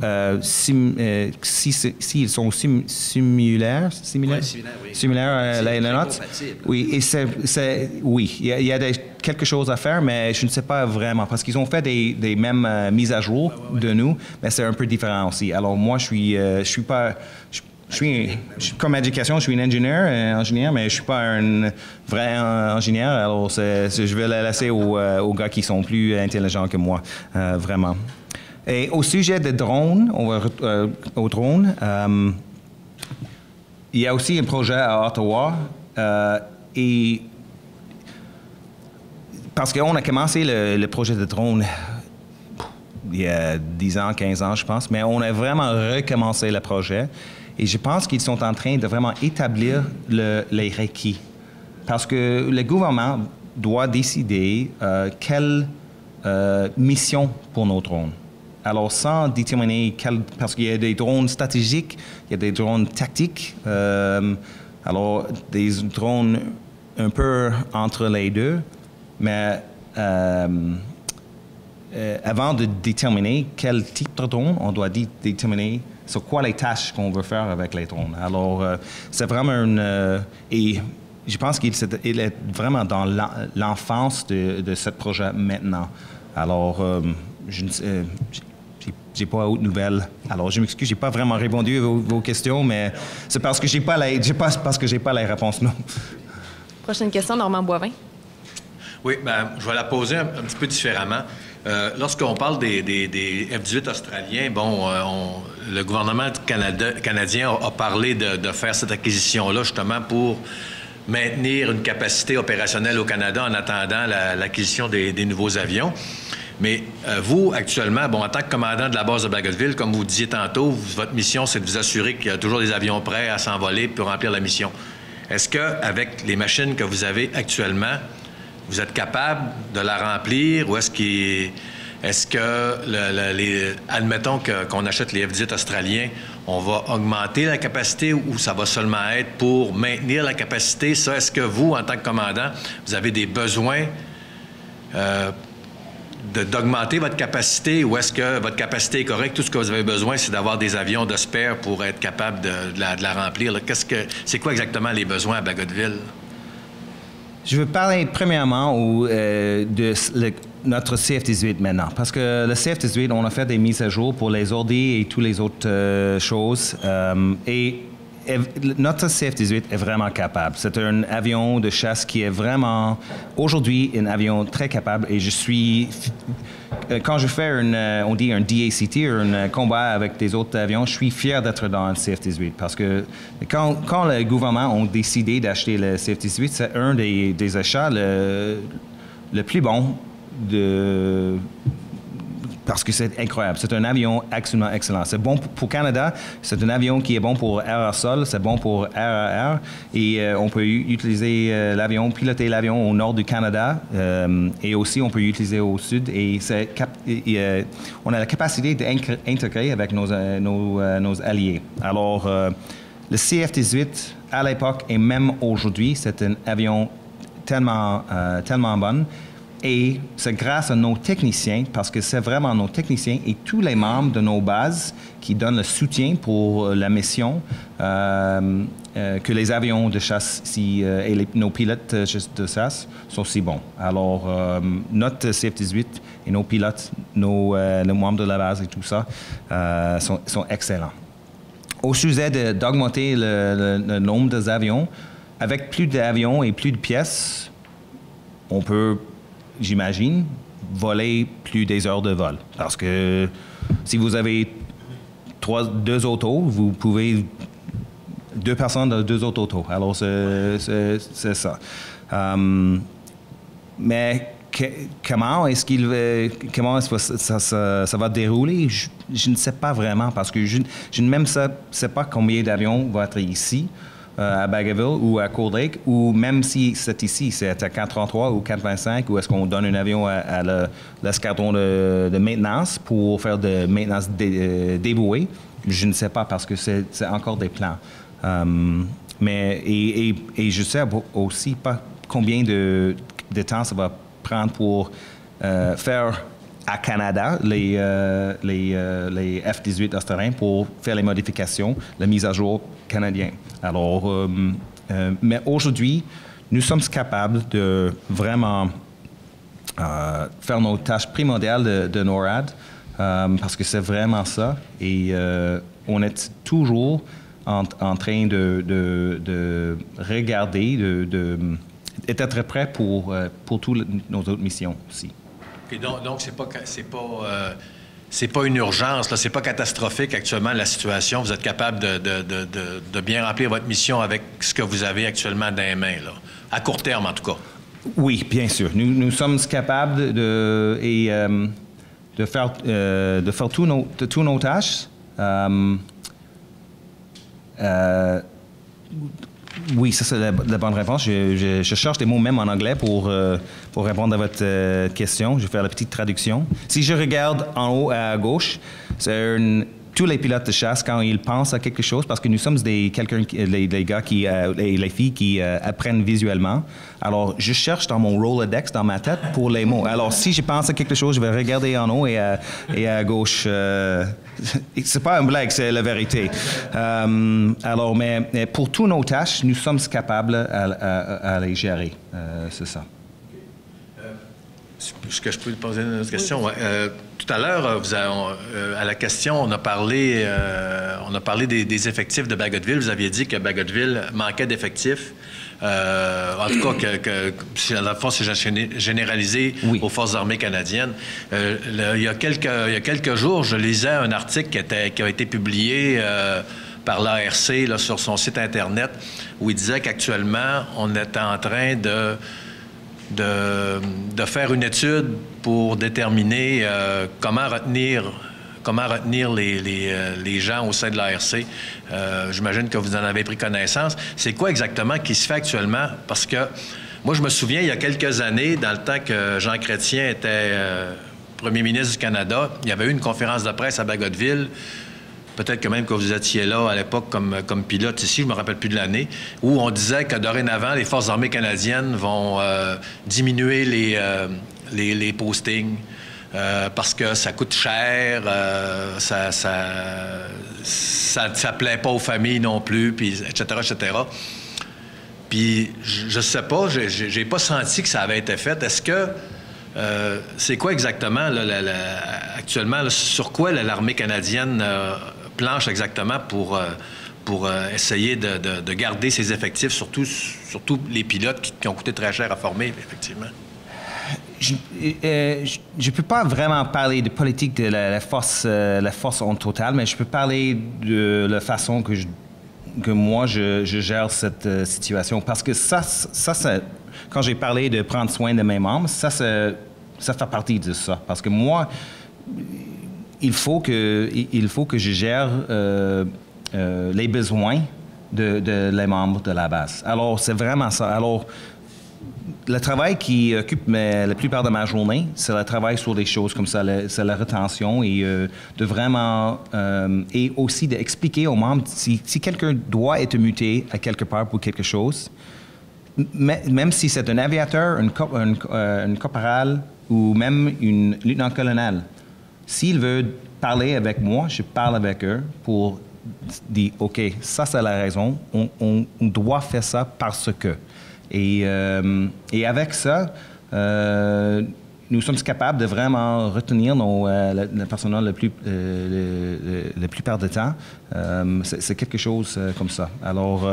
s'ils sont similaires, Oui, similaires, la nôtre. Oui, et oui, il y a quelque chose à faire, mais je ne sais pas vraiment, parce qu'ils ont fait des mêmes mises à jour de nous, mais c'est un peu différent aussi. Alors moi, je suis pas... comme éducation, je suis un ingénieur, mais je ne suis pas un vrai ingénieur. Alors, je vais la laisser aux gars qui sont plus intelligents que moi, vraiment. Et au sujet des drones, aux drones, il y a aussi un projet à Ottawa. Et parce qu'on a commencé le projet de drone il y a 10 ans, 15 ans, je pense, mais on a vraiment recommencé le projet. Et je pense qu'ils sont en train de vraiment établir les requis. Parce que le gouvernement doit décider quelle mission pour nos drones. Alors, sans déterminer parce qu'il y a des drones stratégiques, il y a des drones tactiques, alors des drones un peu entre les deux, mais avant de déterminer quel type de drone, on doit déterminer sur quoi les tâches qu'on veut faire avec les drones. Alors, c'est vraiment et je pense qu'il est vraiment dans l'enfance de ce projet maintenant. Alors, je n'ai pas autre nouvelle. Alors, je m'excuse, je n'ai pas vraiment répondu à vos questions, mais c'est parce que je n'ai pas les réponses, non. Prochaine question, Normand Boivin. Oui, bien, je vais la poser un petit peu différemment. Lorsqu'on parle des F-18 australiens, bon, le gouvernement canadien a parlé de faire cette acquisition-là justement pour maintenir une capacité opérationnelle au Canada en attendant l'acquisition des nouveaux avions. Mais vous, actuellement, bon, en tant que commandant de la base de Bagotville, comme vous disiez tantôt, votre mission, c'est de vous assurer qu'il y a toujours des avions prêts à s'envoler pour remplir la mission. Est-ce qu'avec les machines que vous avez actuellement, vous êtes capable de la remplir ou est-ce que admettons qu'on achète les F-18 australiens, on va augmenter la capacité ou ça va seulement être pour maintenir la capacité? Ça, est-ce que vous, en tant que commandant, vous avez des besoins d'augmenter votre capacité ou est-ce que votre capacité est correcte? Tout ce que vous avez besoin, c'est d'avoir des avions de spare pour être capable de la remplir. C'est quoi exactement les besoins à Bagotville? Je veux parler premièrement de notre CF-18 maintenant, parce que le CF-18, on a fait des mises à jour pour les ordi et toutes les autres choses. Et notre CF-18 est vraiment capable. C'est un avion de chasse qui est vraiment, aujourd'hui, un avion très capable. Et je suis... Quand je fais on dit un DACT, un combat avec des autres avions, je suis fier d'être dans le CF-18 parce que quand le gouvernement a décidé d'acheter le CF-18, c'est un des achats le plus bon parce que c'est incroyable. C'est un avion absolument excellent. C'est bon pour Canada. C'est un avion qui est bon pour air à sol. C'est bon pour air à air. Et on peut utiliser piloter l'avion au nord du Canada. Et aussi, on peut l'utiliser au sud. Et on a la capacité d'intégrer avec nos alliés. Alors, le CF-18, à l'époque et même aujourd'hui, c'est un avion tellement bon. Et c'est grâce à nos techniciens, parce que c'est vraiment nos techniciens et tous les membres de nos bases qui donnent le soutien pour la mission que les avions de chasse et nos pilotes de chasse sont si bons. Alors, notre CF-18 et nos pilotes, les membres de la base et tout ça sont excellents. Au sujet d'augmenter le nombre des avions, avec plus d'avions et plus de pièces, on peut... j'imagine, voler plus des heures de vol. Parce que si vous avez deux autos, vous pouvez... 2 personnes dans 2 autres autos. Alors, c'est ça. Mais comment est-ce que ça va dérouler? Je ne sais pas vraiment parce que je ne même sais pas combien d'avions vont être ici, à Bagotville ou à Cold Lake, ou même si c'est ici, c'est à 433 ou 425, ou est-ce qu'on donne un avion à l'escadron de maintenance pour faire de maintenance dévouée? Je ne sais pas parce que c'est encore des plans. Mais je sais aussi pas combien de temps ça va prendre pour faire à Canada les F-18 Australiens pour faire les modifications, la mise à jour canadienne. Alors, mais aujourd'hui, nous sommes capables de vraiment faire nos tâches primordiales de NORAD parce que c'est vraiment ça. Et on est toujours en train de regarder, d'être prêt pour toutes nos autres missions aussi. Et donc c'est pas une urgence, là, c'est pas catastrophique actuellement la situation. Vous êtes capable de bien remplir votre mission avec ce que vous avez actuellement dans les mains, là, à court terme en tout cas. Oui, bien sûr. Nous sommes capables de faire tous nos tâches. Oui, ça c'est la bonne réponse. Je cherche des mots même en anglais pour répondre à votre question. Je vais faire la petite traduction. Si je regarde en haut à gauche, c'est tous les pilotes de chasse, quand ils pensent à quelque chose, parce que nous sommes les gars les filles qui apprennent visuellement. Alors, je cherche dans mon Rolodex, dans ma tête, pour les mots. Alors, si je pense à quelque chose, je vais regarder en haut et à gauche. C'est pas une blague, c'est la vérité. Alors, mais pour toutes nos tâches, nous sommes capables à les gérer. C'est ça. Est-ce que je peux poser une autre question? Ouais. Tout à l'heure, à la question, on a parlé des effectifs de Bagotville. Vous aviez dit que Bagotville manquait d'effectifs. En tout cas, que la force est généralisée aux Forces armées canadiennes. Il y a quelques jours, je lisais un article qui a été publié par l'ARC là, sur son site Internet où il disait qu'actuellement, on est en train de faire une étude pour déterminer comment retenir les gens au sein de l'ARC. J'imagine que vous en avez pris connaissance. C'est quoi exactement qui se fait actuellement? Parce que moi, je me souviens, il y a quelques années, dans le temps que Jean Chrétien était premier ministre du Canada, il y avait eu une conférence de presse à Bagotville. Peut-être que même que vous étiez là à l'époque comme pilote ici, je ne me rappelle plus de l'année, où on disait que dorénavant, les Forces armées canadiennes vont diminuer les postings parce que ça coûte cher, ça plaît pas aux familles non plus, puis, etc., etc. Puis, je ne sais pas, j'ai pas senti que ça avait été fait. Est-ce que c'est quoi exactement, là, actuellement, là, sur quoi l'armée canadienne planche exactement pour essayer de garder ses effectifs, surtout les pilotes qui ont coûté très cher à former, effectivement? Je ne peux pas vraiment parler de politique de la force en total, mais je peux parler de la façon que moi, je gère cette situation. Parce que ça quand j'ai parlé de prendre soin de mes membres, ça fait partie de ça. Parce que moi, il faut que je gère les besoins de les membres de la base. Alors, c'est vraiment ça. Alors, le travail qui occupe la plupart de ma journée, c'est le travail sur des choses comme ça, c'est la rétention et de vraiment... et aussi d'expliquer aux membres si quelqu'un doit être muté à quelque part pour quelque chose, même si c'est un aviateur, un corporal ou même une lieutenant-colonel, s'ils veulent parler avec moi, je parle avec eux pour dire, OK, ça c'est la raison, on doit faire ça parce que... Et avec ça, nous sommes capables de vraiment retenir le personnel la plupart du temps. C'est quelque chose comme ça. Alors,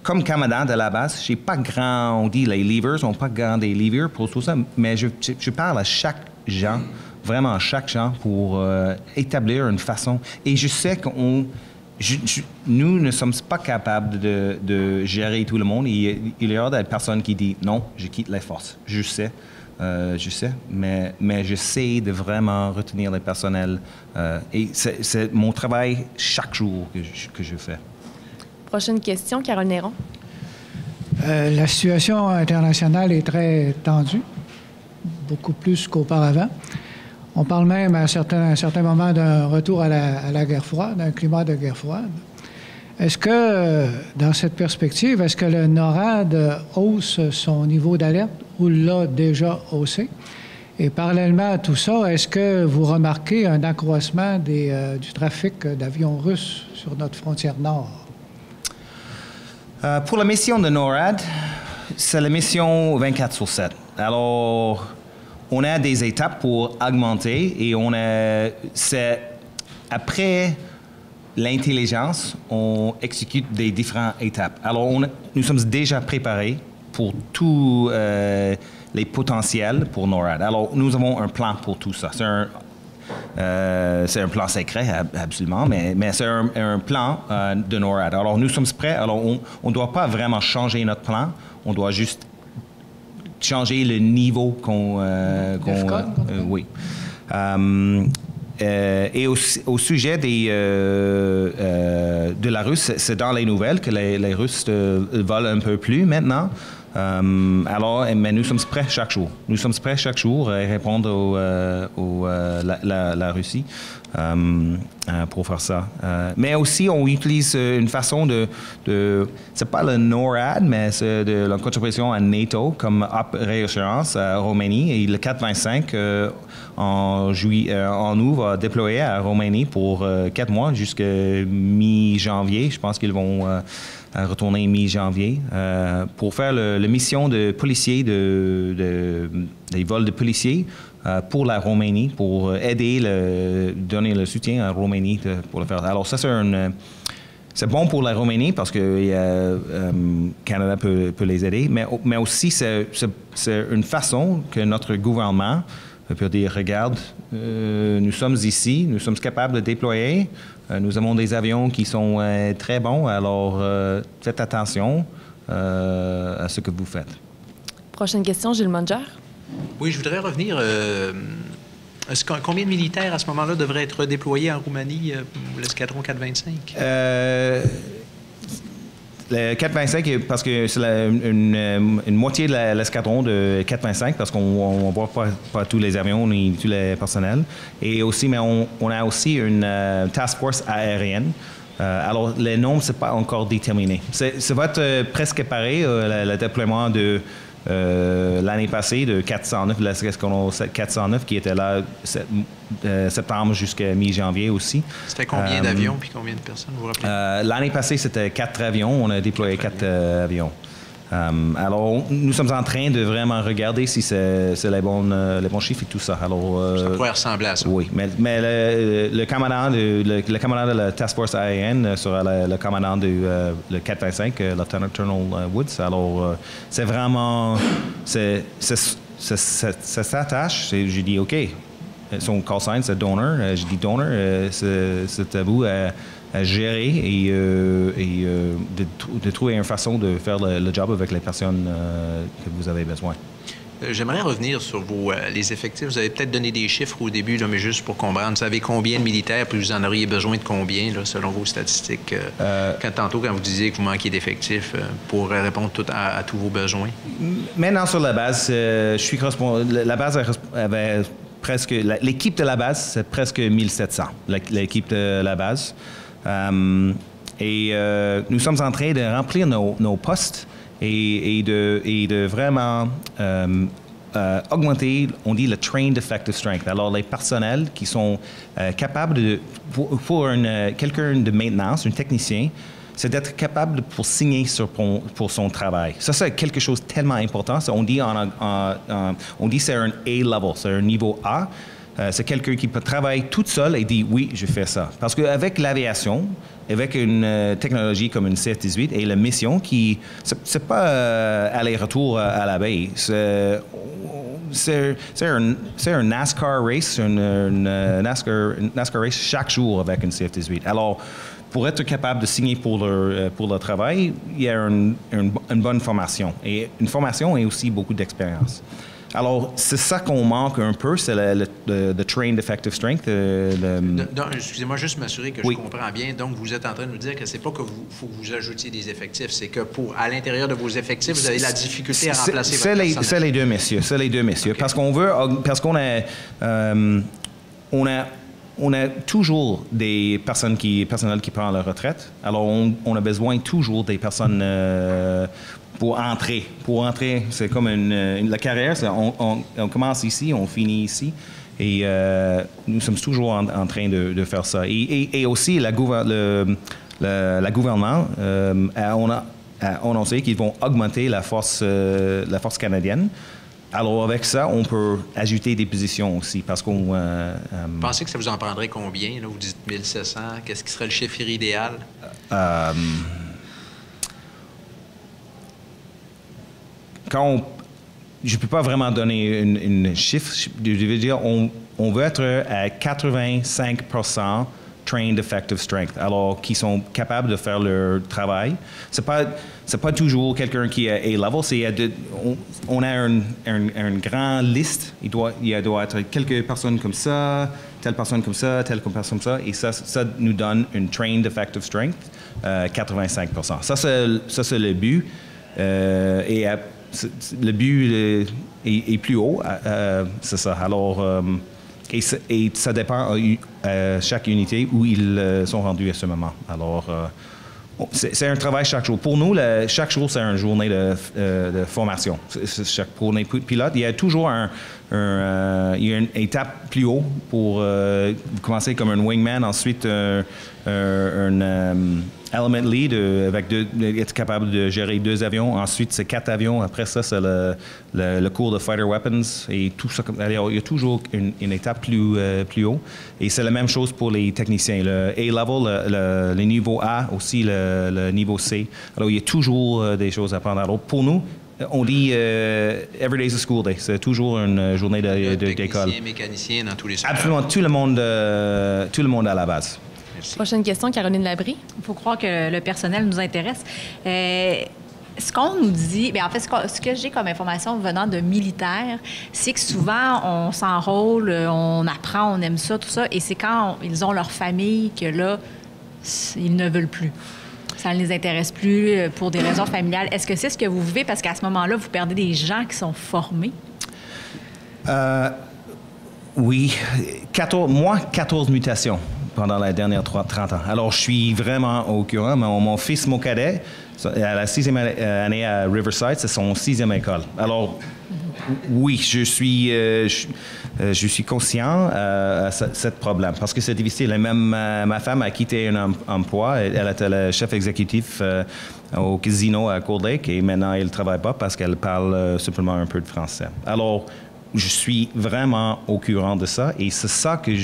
comme commandant de la base, j'ai pas grand, on dit les leavers, on pas grand des leavers pour tout ça, mais je parle à chaque gens vraiment chaque jour pour établir une façon. Et je sais nous ne sommes pas capables de gérer tout le monde. Il y a des personnes qui disent non, je quitte les forces. Je sais, mais j'essaie de vraiment retenir les personnels. Et c'est mon travail chaque jour que je fais. Prochaine question, Carole Néron. La situation internationale est très tendue, beaucoup plus qu'auparavant. On parle même à un certain moment d'un retour à la guerre froide, d'un climat de guerre froide. Est-ce que, dans cette perspective, est-ce que le NORAD hausse son niveau d'alerte ou l'a déjà haussé? Et parallèlement à tout ça, est-ce que vous remarquez un accroissement du trafic d'avions russes sur notre frontière nord? Pour la mission de NORAD, c'est la mission 24/7. Alors, on a des étapes pour augmenter et c'est après l'intelligence, on exécute des différentes étapes. Alors, nous sommes déjà préparés pour tous les potentiels pour NORAD. Alors, nous avons un plan pour tout ça. C'est un plan secret, absolument, mais c'est un plan de NORAD. Alors, nous sommes prêts. Alors, on ne doit pas vraiment changer notre plan. On doit juste changer le niveau oui. Et au sujet de la Russie, c'est dans les nouvelles que les Russes volent un peu plus maintenant. Mais nous sommes prêts chaque jour. Nous sommes prêts chaque jour à répondre la Russie pour faire ça. Mais aussi, on utilise une façon c'est pas le NORAD, mais c'est de la contribution à NATO comme réassurance à Roumanie. Et le 425 en août va déployer à Roumanie pour 4 mois jusqu'à mi-janvier. Je pense qu'ils vont retourner mi-janvier pour faire la mission de policiers, des vols de policiers pour la Roumanie, pour donner le soutien à la Roumanie pour le faire. Alors ça, c'est bon pour la Roumanie parce que le Canada peut les aider, mais aussi c'est une façon que notre gouvernement peut dire, regarde, nous sommes ici, nous sommes capables de déployer, nous avons des avions qui sont très bons, alors faites attention à ce que vous faites. Prochaine question, Gilles Munger. Oui, je voudrais revenir. Combien de militaires à ce moment-là devraient être déployés en Roumanie pour l'escadron 425? Le 425, parce que c'est une moitié de l'escadron de 425, parce qu'on ne voit pas tous les avions ni tous les personnels. Et aussi, mais on a aussi une task force aérienne. Alors, le nombre, ce n'est pas encore déterminé. Ça va être presque pareil, le déploiement de l'année passée de 409, l'escadron 409, qui était là septembre jusqu'à mi-janvier aussi. C'était combien d'avions puis combien de personnes, vous vous rappelez? L'année passée, c'était 4 avions. On a déployé 4 avions. Alors, nous sommes en train de vraiment regarder si c'est les bons chiffres et tout ça. Alors, ça pourrait ressembler à ça. Oui, mais le commandant de la Task Force aérienne sera le commandant le 425, Lieutenant Colonel Woods. Alors, c'est vraiment... ça s'attache. J'ai dit, OK, son call sign, c'est Donor. J'ai dit, Donor, c'est à vous à gérer et de trouver une façon de faire le job avec les personnes que vous avez besoin. J'aimerais revenir sur les effectifs. Vous avez peut-être donné des chiffres au début, là, mais juste pour comprendre. Vous savez combien de militaires, puis vous en auriez besoin de combien, là, selon vos statistiques? Quand vous disiez que vous manquiez d'effectifs pour répondre à tous vos besoins? Maintenant, sur la base, je suis correspondant. La base avait presque... L'équipe de la base, c'est presque 1700, l'équipe de la base. Nous sommes en train de remplir nos postes et de vraiment augmenter, on dit, le trained effective strength. Alors, les personnels qui sont capables pour quelqu'un de maintenance, un technicien, c'est d'être capable pour signer pour son travail. Ça, c'est quelque chose de tellement important. Ça, on dit c'est un A-level, c'est un niveau A. C'est quelqu'un qui peut travailler tout seul et dire oui, je fais ça. Parce qu'avec l'aviation, avec une technologie comme une CF-18 et la mission c'est pas aller-retour à la baie. un NASCAR race, NASCAR race chaque jour avec une CF18. Alors, pour être capable de signer pour leur travail, il y a une bonne formation. Et une formation et aussi beaucoup d'expérience. Alors, c'est ça qu'on manque un peu, c'est le Trained Effective Strength. Excusez-moi, juste m'assurer que oui. Je comprends bien. Donc, vous êtes en train de nous dire que c'est pas que faut que vous ajoutiez des effectifs, c'est que à l'intérieur de vos effectifs, vous avez la difficulté à remplacer votre personnel. C'est les deux messieurs, okay. Parce qu'on a toujours des personnels qui prennent leur retraite. Alors, on a besoin toujours des personnes pour entrer. Pour entrer, c'est comme la carrière, on commence ici, on finit ici. Et nous sommes toujours en train de faire ça. Et aussi, la gouvernement a annoncé qu'ils vont augmenter la force canadienne. Alors, avec ça, on peut ajouter des positions aussi, parce qu'on... Vous pensez que ça vous en prendrait combien? Là? Vous dites 1700. Qu'est-ce qui serait le chiffre idéal? Je ne peux pas vraiment donner une chiffre. Je veux dire, on veut être à 85% trained effective strength, alors qui sont capables de faire leur travail. C'est pas toujours quelqu'un qui est A-level. On a une grande liste. Il doit être quelques personnes comme ça, telle personne comme ça, telle personne comme ça, et ça nous donne une trained effective strength, 85%. Ça c'est le but. Et le but est plus haut, c'est ça. Alors, et ça dépend chaque unité où ils sont rendus à ce moment. Alors, c'est un travail chaque jour. Pour nous, chaque jour, c'est une journée de formation. Pour les pilotes, il y a toujours il y a une étape plus haut pour commencer comme un wingman, ensuite un element lead être capable de gérer 2 avions. Ensuite, c'est 4 avions. Après ça, c'est le cours de fighter weapons et tout ça. Alors, il y a toujours une étape plus haut. Et c'est la même chose pour les techniciens. Le A-level, le niveau A, aussi le niveau C. Alors, il y a toujours des choses à apprendre. Alors, pour nous, on dit every day is a school day. C'est toujours une journée d'école. Technicien, mécanicien, dans tous les secteurs. Absolument, tout le monde à la base. Merci. Prochaine question, Caroline Labrie. Il faut croire que le personnel nous intéresse. Ce qu'on nous dit, bien en fait, ce que j'ai comme information venant de militaires, c'est que souvent, on s'enrôle, on apprend, on aime ça, tout ça, et c'est quand ils ont leur famille que là, ils ne veulent plus. Ça ne les intéresse plus pour des raisons familiales. Est-ce que c'est ce que vous vivez? Parce qu'à ce moment-là, vous perdez des gens qui sont formés. Oui. 14 mutations pendant les dernières 30 ans. Alors, je suis vraiment au courant. Mon fils, mon cadet, à la 6e année à Riverside, c'est son 6e école. Alors, oui, je suis conscient de ce problème parce que c'est difficile. Et même ma femme a quitté un emploi. Elle était le chef exécutif au casino à Cold Lake et maintenant elle ne travaille pas parce qu'elle parle simplement un peu de français. Alors, je suis vraiment au courant de ça et c'est ça que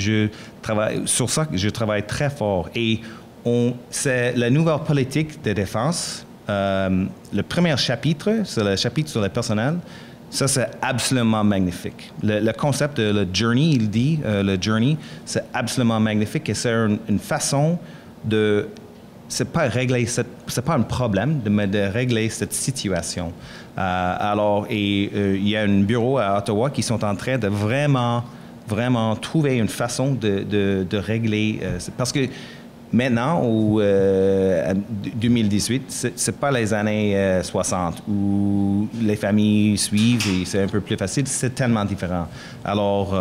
sur ça que je travaille très fort. Et c'est la nouvelle politique de défense. Le premier chapitre, c'est le chapitre sur le personnel. Ça, c'est absolument magnifique. Le concept de le journey, il dit, le journey, c'est absolument magnifique et c'est une façon de... C'est pas un problème de régler cette situation. Il y a un bureau à Ottawa qui sont en train de vraiment trouver une façon de régler... parce que maintenant, en 2018, c'est pas les années 60 où les familles suivent et c'est un peu plus facile. C'est tellement différent. Alors,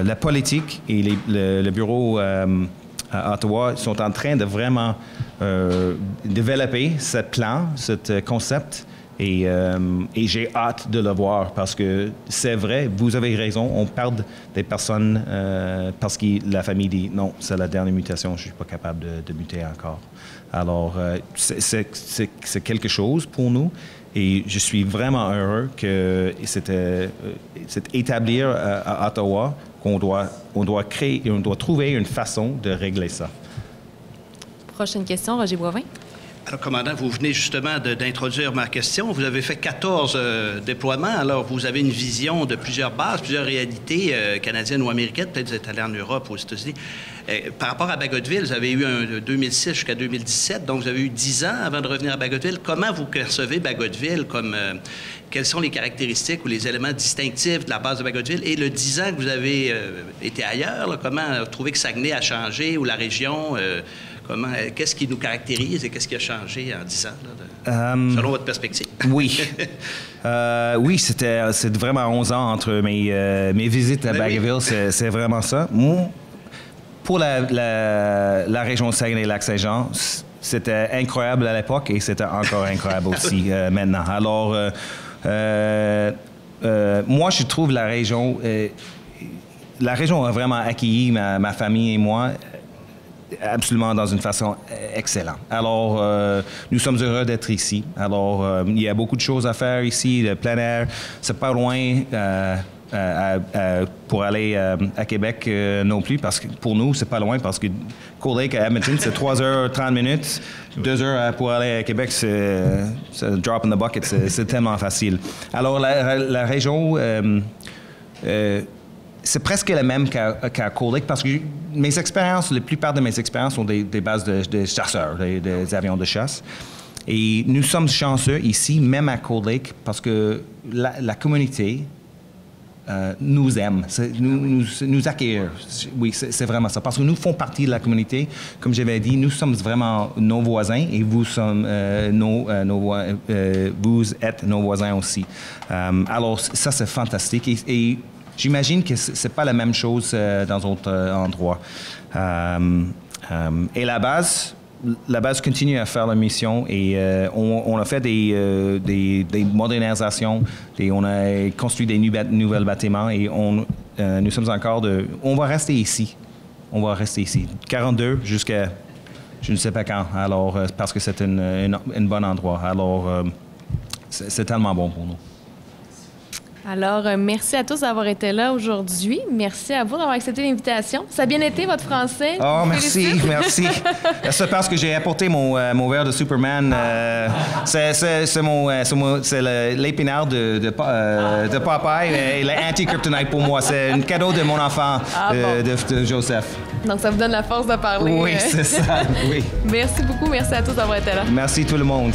la politique et le bureau à Ottawa sont en train de vraiment développer ce plan, ce concept. Et j'ai hâte de le voir parce que c'est vrai, vous avez raison, on perd des personnes parce que la famille dit non, c'est la dernière mutation, je ne suis pas capable de muter encore. Alors, c'est quelque chose pour nous et je suis vraiment heureux que c'est établir à Ottawa qu'on doit créer et on doit trouver une façon de régler ça. Prochaine question, Roger Boivin. Alors, commandant, vous venez justement d'introduire ma question. Vous avez fait 14 déploiements. Alors, vous avez une vision de plusieurs bases, plusieurs réalités canadiennes ou américaines. Peut-être que vous êtes allé en Europe, aux États-Unis. Par rapport à Bagotville, vous avez eu de 2006 jusqu'à 2017, donc vous avez eu 10 ans avant de revenir à Bagotville. Comment vous percevez Bagotville comme... quelles sont les caractéristiques ou les éléments distinctifs de la base de Bagotville? Et le 10 ans que vous avez été ailleurs, là, comment vous trouvez que Saguenay a changé ou la région... qu'est-ce qui nous caractérise et qu'est-ce qui a changé en 10 ans, selon votre perspective? Oui. Oui, c'est vraiment 11 ans entre mes visites à Bagotville, c'est vraiment ça. Moi, pour la région Saguenay-Lac-Saint-Jean, c'était incroyable à l'époque et c'était encore incroyable aussi maintenant. Alors, moi, je trouve la région a vraiment accueilli ma famille et moi absolument dans une façon excellente. Alors, nous sommes heureux d'être ici. Alors, il y a beaucoup de choses à faire ici, le plein air. C'est pas loin pour aller à Québec non plus, parce que pour nous, c'est pas loin, parce que Cold Lake à Edmonton, c'est 3h30 minutes. 2 heures pour aller à Québec, c'est drop in the bucket, c'est tellement facile. Alors, la région... c'est presque la même qu'à Cold Lake parce que la plupart de mes expériences sont des bases de chasseurs, des avions de chasse. Et nous sommes chanceux ici, même à Cold Lake, parce que la communauté nous aime, nous accueille. Oui, c'est vraiment ça. Parce que nous faisons partie de la communauté. Comme j'avais dit, nous sommes vraiment nos voisins et vous êtes nos voisins aussi. Alors, ça, c'est fantastique. Et j'imagine que c'est pas la même chose dans d'autres endroits. Et la base continue à faire la mission et on a fait des modernisations, on a construit des nouveaux bâtiments et nous sommes encore on va rester ici. On va rester ici. 42 jusqu'à je ne sais pas quand. Alors, parce que c'est un bon endroit. Alors, c'est tellement bon pour nous. Alors, merci à tous d'avoir été là aujourd'hui. Merci à vous d'avoir accepté l'invitation. Ça a bien été, votre français? Oh, merci, merci. C'est parce que j'ai apporté mon verre de Superman. C'est l'épinard de Popeye et l'anti-kryptonite pour moi. C'est un cadeau de mon enfant, de Joseph. Donc, ça vous donne la force de parler. Oui, c'est ça, oui. Merci beaucoup. Merci à tous d'avoir été là. Merci tout le monde.